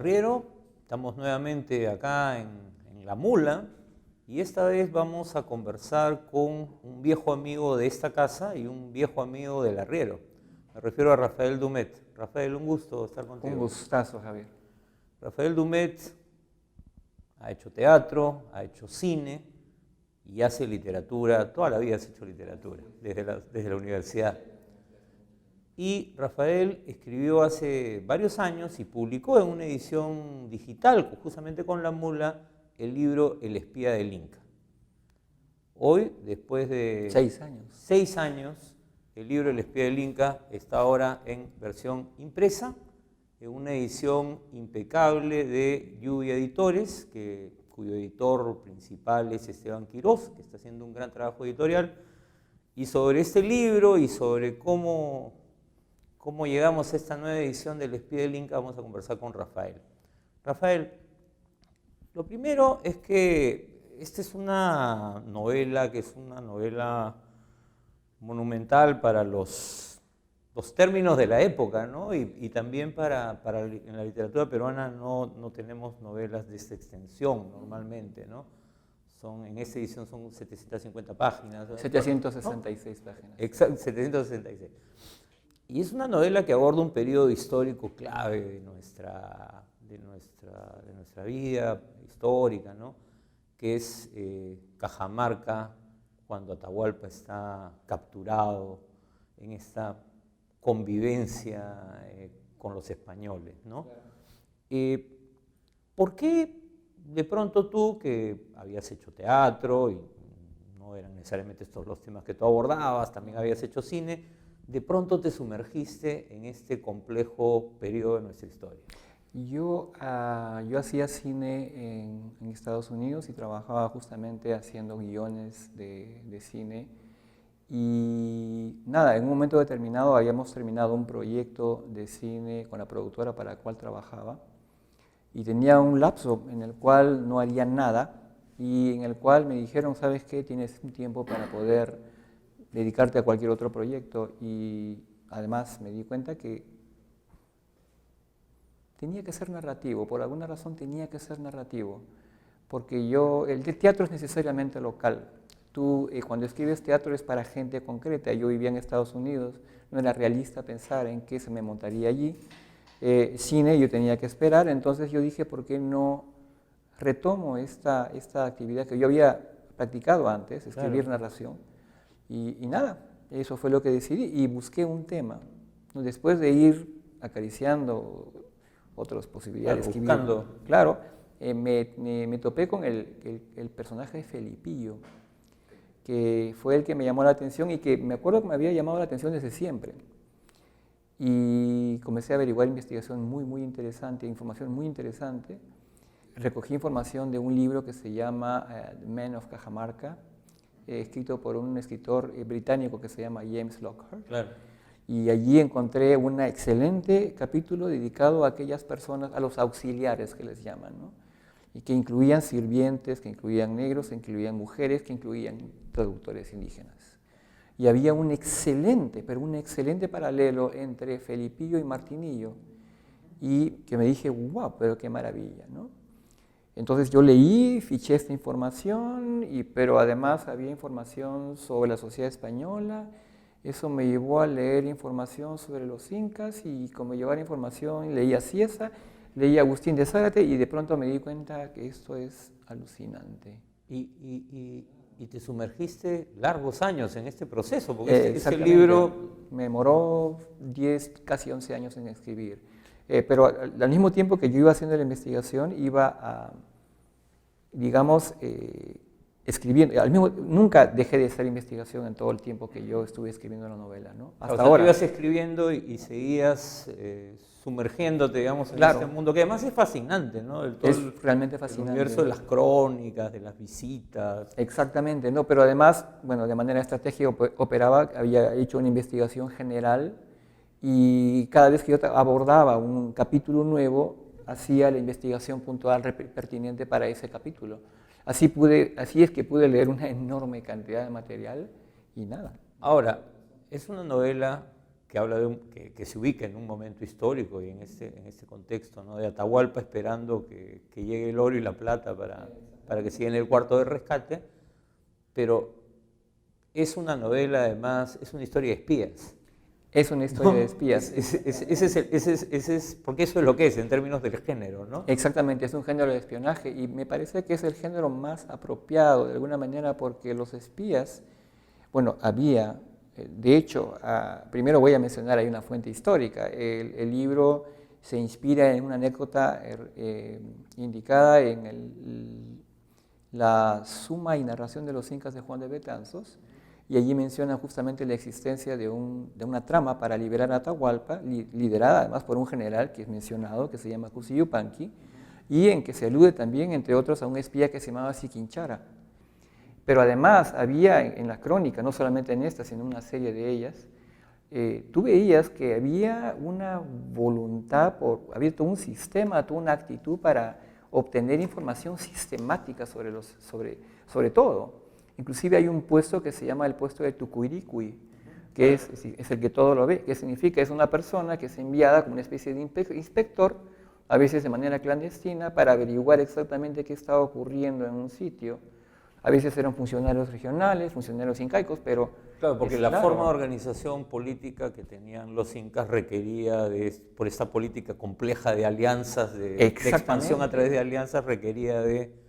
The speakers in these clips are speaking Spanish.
arriero. Estamos nuevamente acá en La Mula y esta vez vamos a conversar con un viejo amigo de esta casa y un viejo amigo del arriero. Me refiero a Rafael Dumet. Rafael, un gusto estar contigo. Un gustazo, Javier. Rafael Dumet ha hecho teatro, ha hecho cine y hace literatura. Toda la vida has hecho literatura, desde la universidad. Y Rafael escribió hace varios años y publicó en una edición digital, justamente con La Mula, el libro El espía del Inca. Hoy, después de 6 años, el libro El espía del Inca está ahora en versión impresa, en una edición impecable de Lluvia Editores, cuyo editor principal es Esteban Quirós, que está haciendo un gran trabajo editorial. Y sobre este libro y sobre cómo llegamos a esta nueva edición del Espía del Inca, vamos a conversar con Rafael. Rafael, lo primero es que esta es una novela que es una novela monumental para los términos de la época, ¿no? Y también en la literatura peruana no tenemos novelas de esta extensión normalmente, ¿no? En esta edición son 750 páginas. 766 páginas. Exacto, 766. Y es una novela que aborda un periodo histórico clave de nuestra vida histórica, ¿no? Que es Cajamarca, cuando Atahualpa está capturado en esta convivencia con los españoles, ¿no? ¿Por qué de pronto tú, que habías hecho teatro y no eran necesariamente estos los temas que tú abordabas, también habías hecho cine, de pronto te sumergiste en este complejo periodo de nuestra historia? Yo hacía cine en Estados Unidos y trabajaba justamente haciendo guiones de cine. Y nada, en un momento determinado habíamos terminado un proyecto de cine con la productora para la cual trabajaba y tenía un lapso en el cual no haría nada y en el cual me dijeron, ¿sabes qué? Tienes un tiempo para poder dedicarte a cualquier otro proyecto, y además me di cuenta que tenía que ser narrativo, por alguna razón tenía que ser narrativo, porque el teatro es necesariamente local. Tú cuando escribes teatro es para gente concreta. Yo vivía en Estados Unidos, no era realista pensar en qué se me montaría allí. Cine yo tenía que esperar, entonces yo dije, ¿por qué no retomo esta actividad que yo había practicado antes, escribir narración? Y nada, eso fue lo que decidí y busqué un tema. Después de ir acariciando otras posibilidades. Buscando. Claro, me topé con el personaje de Felipillo, que fue el que me llamó la atención y que me acuerdo que me había llamado la atención desde siempre. Y comencé a averiguar investigación muy interesante, información muy interesante. Recogí información de un libro que se llama The Men of Cajamarca, escrito por un escritor británico que se llama James Lockhart. Claro. Y allí encontré un excelente capítulo dedicado a aquellas personas, a los auxiliares que les llaman, ¿no? Y que incluían sirvientes, que incluían negros, que incluían mujeres, que incluían traductores indígenas. Y había un excelente paralelo entre Felipillo y Martinillo, y que me dije, wow, pero qué maravilla, ¿no? Entonces yo leí, fiché esta información, pero además había información sobre la sociedad española. Eso me llevó a leer información sobre los incas y como llevar información, leí a Cieza, leí a Agustín de Zárate y de pronto me di cuenta que esto es alucinante. Y te sumergiste largos años en este proceso, porque este libro me demoró 10, casi 11 años en escribir. Pero al mismo tiempo que yo iba haciendo la investigación, iba escribiendo. Nunca dejé de hacer investigación en todo el tiempo que yo estuve escribiendo la novela, ¿no? Hasta ahora. Tú ibas escribiendo y seguías sumergiéndote, digamos, en este mundo, que además es fascinante, ¿no? Es realmente fascinante. El universo de las crónicas, de las visitas. Exactamente, ¿no? Pero además, bueno, de manera estratégica había hecho una investigación general. Y cada vez que yo abordaba un capítulo nuevo, hacía la investigación puntual pertinente para ese capítulo. Así es que pude leer una enorme cantidad de material y nada. Ahora, es una novela que habla que se ubica en un momento histórico y en este contexto, ¿no? De Atahualpa esperando que llegue el oro y la plata para que siga en el cuarto de rescate, pero es una novela además, es una historia de espías. Es una historia ¿No? de espías. Porque eso es lo que es en términos del género, ¿no? Exactamente, es un género de espionaje y me parece que es el género más apropiado de alguna manera porque los espías, bueno, había, de hecho, primero voy a mencionar, hay una fuente histórica. El libro se inspira en una anécdota indicada en la Suma y Narración de los Incas de Juan de Betanzos, y allí menciona justamente la existencia de una trama para liberar a Atahualpa, liderada además por un general que es mencionado, que se llama Cusi Yupanqui, y en que se alude también, entre otros, a un espía que se llamaba Siquinchara. Pero además había en la crónica, no solamente en esta, sino en una serie de ellas, tú veías que había una voluntad, había todo un sistema, toda una actitud para obtener información sistemática sobre todo. Inclusive hay un puesto que se llama el puesto de Tucuiricui, que es el que todo lo ve. ¿Qué significa? Es una persona que es enviada como una especie de inspector, a veces de manera clandestina, para averiguar exactamente qué está ocurriendo en un sitio. A veces eran funcionarios regionales, funcionarios incaicos, pero... Claro, porque la forma de organización política que tenían los incas requería, por esta política compleja de alianzas, de expansión a través de alianzas, requería de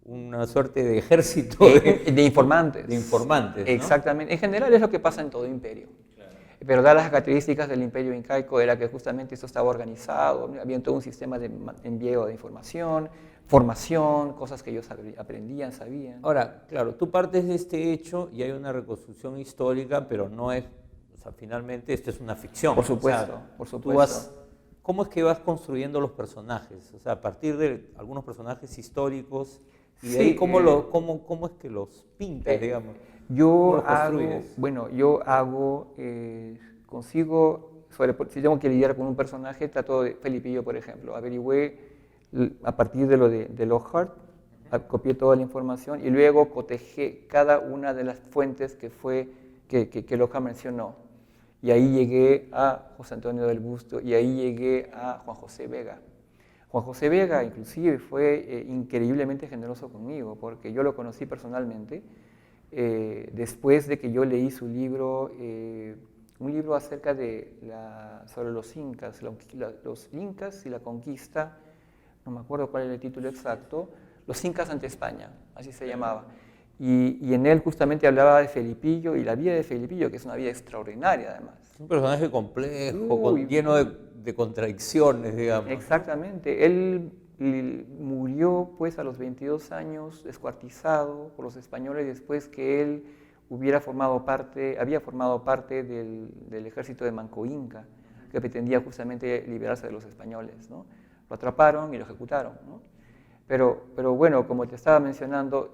una suerte de ejército de informantes. De informantes, ¿no? Exactamente. En general es lo que pasa en todo imperio. Claro. Pero dadas las características del imperio incaico era que justamente esto estaba organizado, había todo un sistema de envío de información, formación, cosas que ellos aprendían, sabían. Ahora, claro, tú partes de este hecho y hay una reconstrucción histórica, pero no es, o sea, finalmente esto es una ficción. Por supuesto, o sea, por supuesto. ¿Cómo es que vas construyendo los personajes? O sea, a partir de algunos personajes históricos y de ahí cómo es que los pintas, digamos. Yo consigo, si tengo que lidiar con un personaje, trato de Felipillo, por ejemplo. Averigüé a partir de lo de Lockhart, copié toda la información y luego cotejé cada una de las fuentes que Lockhart mencionó. Y ahí llegué a José Antonio del Busto y ahí llegué a Juan José Vega. Juan José Vega inclusive fue increíblemente generoso conmigo porque yo lo conocí personalmente después de que yo leí su libro, un libro acerca sobre los incas, los incas y la conquista, no me acuerdo cuál era el título exacto, Los incas ante España, así se llamaba. Y en él justamente hablaba de Felipillo y la vida de Felipillo, que es una vida extraordinaria además. Es un personaje complejo, lleno de contradicciones, digamos. Exactamente. Él murió pues a los 22 años descuartizado por los españoles después que él había formado parte del ejército de Manco Inca, que pretendía justamente liberarse de los españoles, ¿no? Lo atraparon y lo ejecutaron, ¿no? Pero bueno, como te estaba mencionando,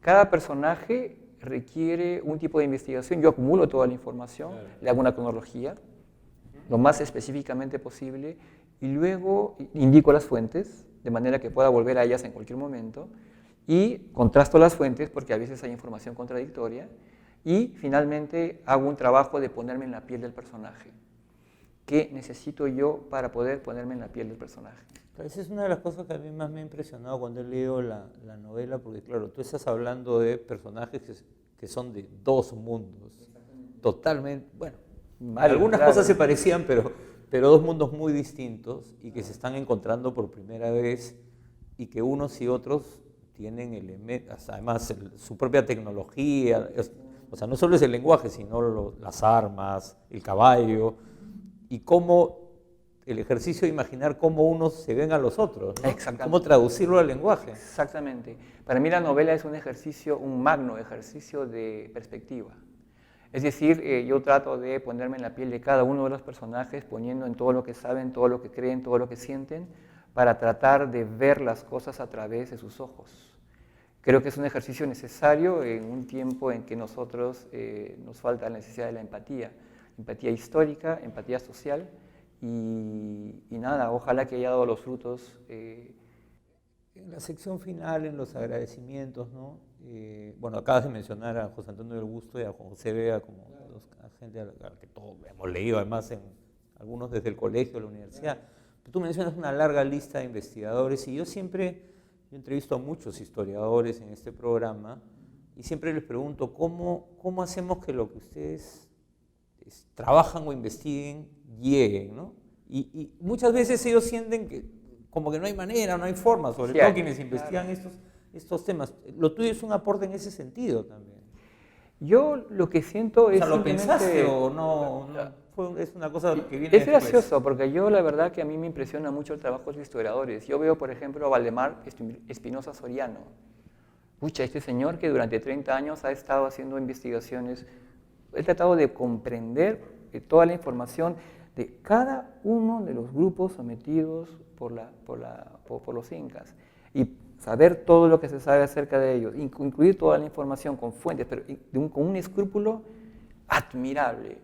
cada personaje requiere un tipo de investigación. Yo acumulo toda la información, le hago una cronología, lo más específicamente posible, y luego indico las fuentes, de manera que pueda volver a ellas en cualquier momento, y contrasto las fuentes porque a veces hay información contradictoria, y finalmente hago un trabajo de ponerme en la piel del personaje. ¿Qué necesito yo para poder ponerme en la piel del personaje? Esa es una de las cosas que a mí más me ha impresionado cuando he leído la novela, porque claro, tú estás hablando de personajes que son de dos mundos, totalmente, bueno, algunas cosas se parecían, pero dos mundos muy distintos y que se están encontrando por primera vez y que unos y otros tienen elementos, además su propia tecnología, o sea, no solo es el lenguaje, sino las armas, el caballo, y cómo el ejercicio de imaginar cómo unos se ven a los otros, ¿no? Cómo traducirlo al lenguaje. Exactamente. Para mí la novela es un magno ejercicio de perspectiva. Es decir, yo trato de ponerme en la piel de cada uno de los personajes, poniendo en todo lo que saben, todo lo que creen, todo lo que sienten, para tratar de ver las cosas a través de sus ojos. Creo que es un ejercicio necesario en un tiempo en que nos falta la necesidad de la empatía histórica, empatía social, y nada, ojalá que haya dado los frutos. En la sección final, en los agradecimientos, ¿no? Bueno, acabas de mencionar a José Antonio del Busto y a Juan José Vega como dos gente a la que todos hemos leído, además, algunos desde el colegio, la universidad. Pero tú mencionas una larga lista de investigadores y yo entrevisto a muchos historiadores en este programa y siempre les pregunto cómo hacemos que lo que ustedes trabajan o investiguen lleguen, ¿no? Y muchas veces ellos sienten que como que no hay manera, no hay forma, sobre todo quienes investigan estos temas. Lo tuyo es un aporte en ese sentido también. Yo lo que siento es ¿lo pensaste o no? Es una cosa que viene Es gracioso, porque yo la verdad que a mí me impresiona mucho el trabajo de los historiadores. Yo veo, por ejemplo, a Valdemar Espinosa Soriano. Pucha, este señor que durante 30 años ha estado haciendo investigaciones, he tratado de comprender toda la información de cada uno de los grupos sometidos por los incas y saber todo lo que se sabe acerca de ellos, incluir toda la información con fuentes, pero con un escrúpulo admirable.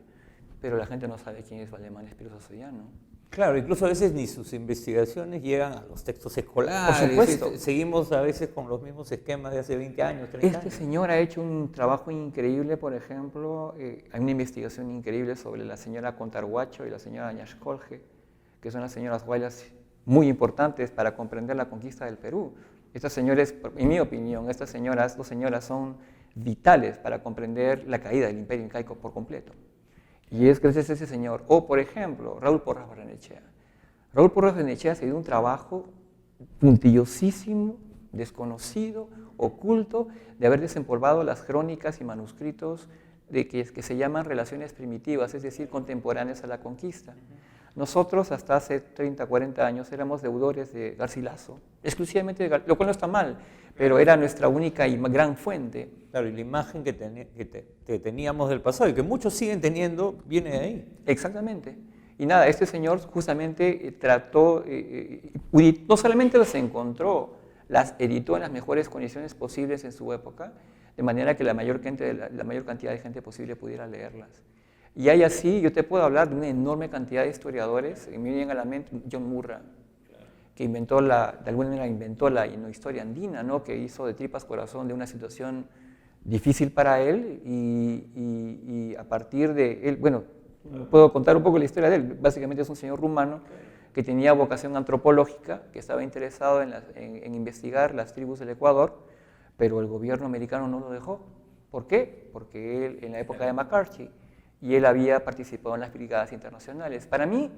Pero la gente no sabe quién es Valdemar Espinosa Soriano. Claro, incluso a veces ni sus investigaciones llegan a los textos escolares. Por supuesto. Seguimos a veces con los mismos esquemas de hace 20 años, 30 años. Este señor ha hecho un trabajo increíble, por ejemplo, hay una investigación increíble sobre la señora Contarhuacho y la señora Ñashcolge, que son las señoras guayas muy importantes para comprender la conquista del Perú. Estas señoras, en mi opinión, estas dos señoras son vitales para comprender la caída del Imperio Incaico por completo. Y es gracias a ese señor. O, por ejemplo, Raúl Porras Barrenechea. Raúl Porras Barrenechea se dio un trabajo puntillosísimo, desconocido, oculto, de haber desempolvado las crónicas y manuscritos que se llaman relaciones primitivas, es decir, contemporáneas a la conquista. Nosotros, hasta hace 30, 40 años, éramos deudores de Garcilaso, exclusivamente de Garcilaso, lo cual no está mal, pero era nuestra única y gran fuente. Claro, y la imagen que teníamos del pasado y que muchos siguen teniendo viene de ahí. Exactamente. Y nada, este señor justamente trató, no solamente las encontró, las editó en las mejores condiciones posibles en su época, de manera que la mayor cantidad de gente posible pudiera leerlas. Y hay así, yo te puedo hablar de una enorme cantidad de historiadores, me viene a la mente John Murray, que de alguna manera inventó la historia andina, ¿no? Que hizo de tripas corazón de una situación difícil para él y a partir de él, bueno, puedo contar un poco la historia de él. Básicamente es un señor rumano que tenía vocación antropológica, que estaba interesado en investigar las tribus del Ecuador, pero el gobierno americano no lo dejó. ¿Por qué? Porque él, en la época de McCarthy, y él había participado en las brigadas internacionales. Para mí,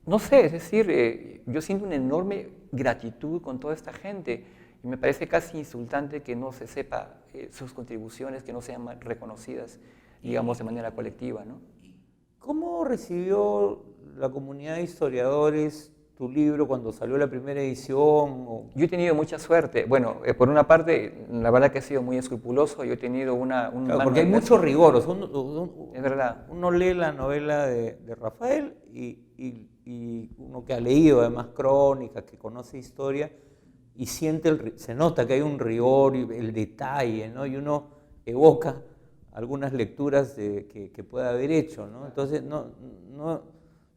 no sé, es decir, yo siento una enorme gratitud con toda esta gente y me parece casi insultante que no se sepa sus contribuciones, que no sean reconocidas, digamos, de manera colectiva, ¿no? ¿Cómo recibió la comunidad de historiadores tu libro cuando salió la primera edición? Yo he tenido mucha suerte. Bueno, por una parte, la verdad que he sido muy escrupuloso. Yo he tenido claro, porque hay mucho rigor. Es verdad. Uno lee la novela de Rafael y uno que ha leído además crónicas, que conoce historia, y se nota que hay un rigor y el detalle, ¿no? Y uno evoca algunas lecturas que pueda haber hecho, ¿no? Entonces,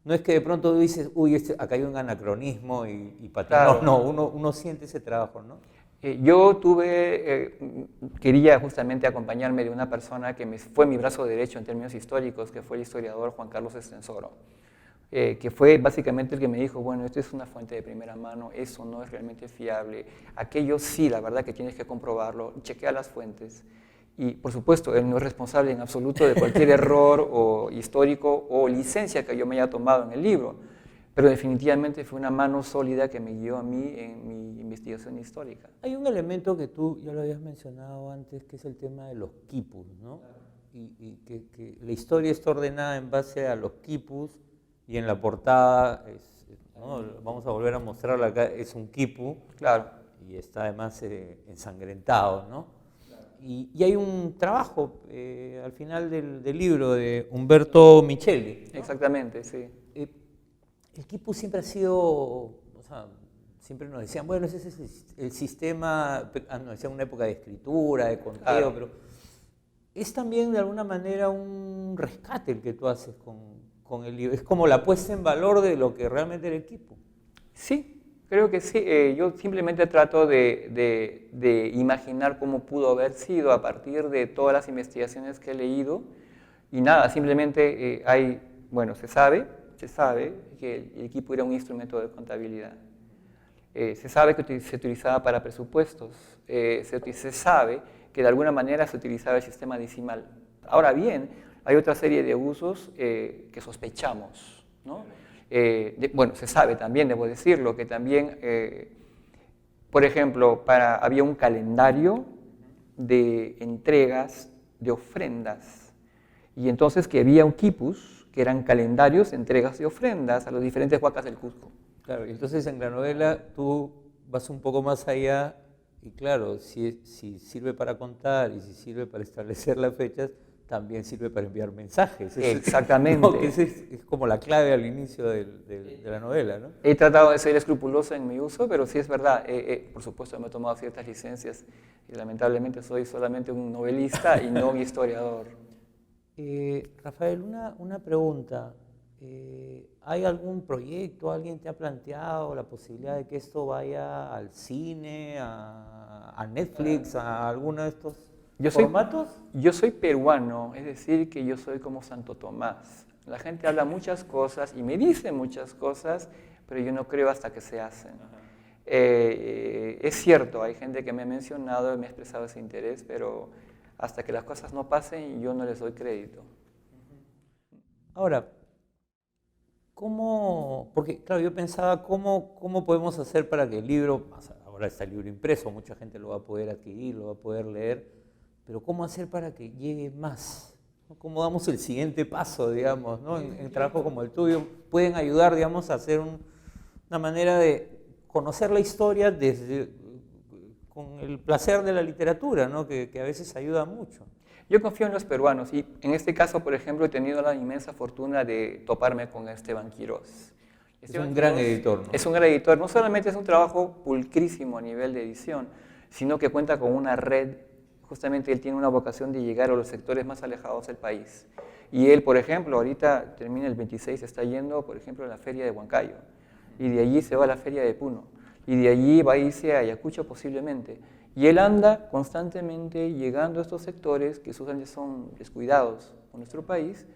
no es que de pronto dices, uy, acá hay un anacronismo y claro. No, uno siente ese trabajo, ¿no? Yo quería justamente acompañarme de una persona que fue mi brazo derecho en términos históricos, que fue el historiador Juan Carlos Estensoro, que fue básicamente el que me dijo, bueno, esto es una fuente de primera mano, eso no es realmente fiable, aquello sí, la verdad que tienes que comprobarlo, chequea las fuentes. Y, por supuesto, él no es responsable en absoluto de cualquier error o histórico o licencia que yo me haya tomado en el libro, pero definitivamente fue una mano sólida que me guió a mí en mi investigación histórica. Hay un elemento que tú ya lo habías mencionado antes, que es el tema de los quipus, ¿no? Y que la historia está ordenada en base a los quipus y en la portada, ¿no? Vamos a volver a mostrarla acá, es un quipu, claro, y está además ensangrentado, ¿no? Y hay un trabajo al final del libro de Humberto Micheli, ¿no? Exactamente, sí. El quipu siempre ha sido, o sea, siempre nos decían, bueno, ese es el sistema, nos decían una época de escritura, de conteo, claro. Pero es también de alguna manera un rescate el que tú haces con el libro, es como la puesta en valor de lo que realmente era el quipu. Sí. Creo que sí, yo simplemente trato de imaginar cómo pudo haber sido a partir de todas las investigaciones que he leído Y nada, simplemente se sabe que el equipo era un instrumento de contabilidad. Se sabe que se utilizaba para presupuestos, se sabe que de alguna manera se utilizaba el sistema decimal. Ahora bien, hay otra serie de usos que sospechamos, ¿no? Se sabe también, debo decirlo, que también, por ejemplo, había un calendario de entregas de ofrendas, y entonces que había un quipus, que eran calendarios de entregas de ofrendas a los diferentes huacas del Cusco. Claro, y entonces en la novela tú vas un poco más allá y claro, si sirve para contar y si sirve para establecer las fechas, también sirve para enviar mensajes. Exactamente. No, es como la clave al inicio de la novela, ¿no? He tratado de ser escrupuloso en mi uso, pero sí es verdad. Por supuesto, me he tomado ciertas licencias y lamentablemente soy solamente un novelista y no un historiador. Rafael, una pregunta. ¿Hay algún proyecto, alguien te ha planteado la posibilidad de que esto vaya al cine, a Netflix, a alguno de estos formatos? Yo soy peruano, es decir, que yo soy como Santo Tomás. La gente habla muchas cosas y me dice muchas cosas, pero yo no creo hasta que se hacen. Es cierto, hay gente que me ha mencionado y me ha expresado ese interés, pero hasta que las cosas no pasen, yo no les doy crédito. Ahora, porque claro, yo pensaba cómo podemos hacer para que el libro, ahora está el libro impreso, mucha gente lo va a poder adquirir, lo va a poder leer, pero cómo hacer para que llegue más, ¿no? ¿Cómo damos el siguiente paso, digamos, ¿no? En trabajo como el tuyo, pueden ayudar, digamos, a hacer una manera de conocer la historia con el placer de la literatura, ¿no? Que a veces ayuda mucho. Yo confío en los peruanos y en este caso, por ejemplo, he tenido la inmensa fortuna de toparme con Esteban Quirós. Es un gran editor, ¿no? Es un gran editor. No solamente es un trabajo pulcrísimo a nivel de edición, sino que cuenta con una red. Justamente él tiene una vocación de llegar a los sectores más alejados del país. Y él, por ejemplo, ahorita termina el 26, está yendo, por ejemplo, a la feria de Huancayo. Y de allí se va a la feria de Puno. Y de allí va a irse a Ayacucho posiblemente. Y él anda constantemente llegando a estos sectores que usualmente son descuidados en nuestro país,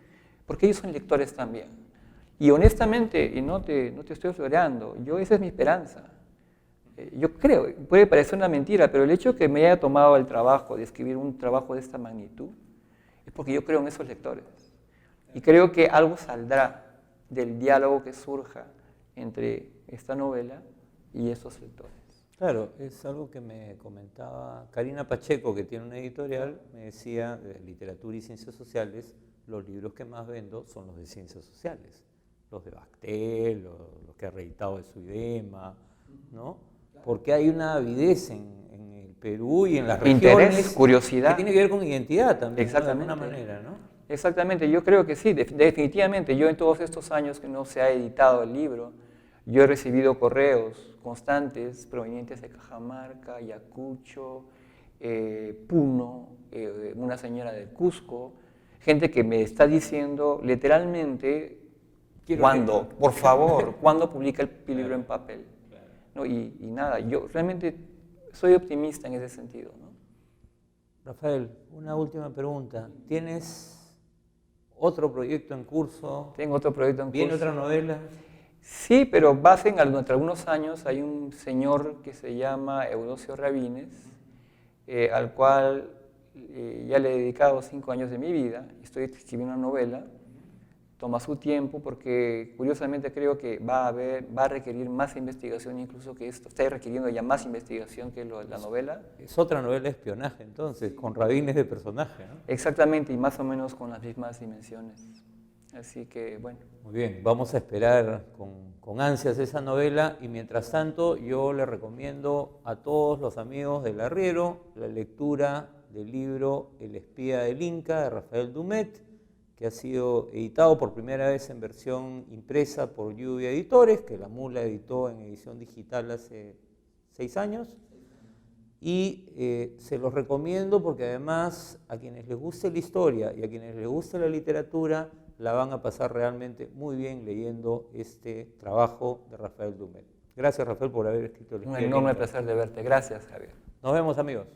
porque ellos son lectores también. Y honestamente, y no te estoy floreando, esa es mi esperanza. Yo creo, puede parecer una mentira, pero el hecho de que me haya tomado el trabajo de escribir un trabajo de esta magnitud, es porque yo creo en esos lectores. Y creo que algo saldrá del diálogo que surja entre esta novela y esos lectores. Claro, es algo que me comentaba Karina Pacheco, que tiene una editorial, me decía, de literatura y ciencias sociales, los libros que más vendo son los de ciencias sociales, los de Bactel, los que ha reeditado de Suidema, ¿no? Porque hay una avidez en el Perú y en las regiones. Interés, curiosidad. Que tiene que ver con identidad también, exactamente, ¿no? De alguna manera, ¿no? Exactamente, yo creo que sí, definitivamente. Yo en todos estos años que no se ha editado el libro, yo he recibido correos constantes provenientes de Cajamarca, Ayacucho, Puno, una señora del Cusco, gente que me está diciendo literalmente, ¿cuándo? Por favor, ¿cuándo publica el libro en papel? ¿No? Y nada, yo realmente soy optimista en ese sentido, ¿no? Rafael, una última pregunta. ¿Tienes otro proyecto en curso? Tengo otro proyecto en curso. ¿Viene otra novela? Sí, pero entre algunos años hay un señor que se llama Eudosio Rabines, al cual ya le he dedicado 5 años de mi vida. Estoy escribiendo una novela, toma su tiempo porque curiosamente creo que va a requerir más investigación incluso que esto. Está requiriendo ya más investigación que la novela. Es otra novela de espionaje entonces, con Rabines de personaje, ¿no? Exactamente, y más o menos con las mismas dimensiones. Así que, bueno. Muy bien, vamos a esperar con ansias esa novela y mientras tanto yo le recomiendo a todos los amigos del Arriero la lectura del libro El espía del Inca de Rafael Dumet, que ha sido editado por primera vez en versión impresa por Lluvia Editores, que La Mula editó en edición digital hace 6 años. Y se los recomiendo porque además a quienes les guste la historia y a quienes les guste la literatura, la van a pasar realmente muy bien leyendo este trabajo de Rafael Dumet. Gracias, Rafael, por haber escrito el libro. Un enorme placer de verte. Gracias, Javier. Nos vemos, amigos.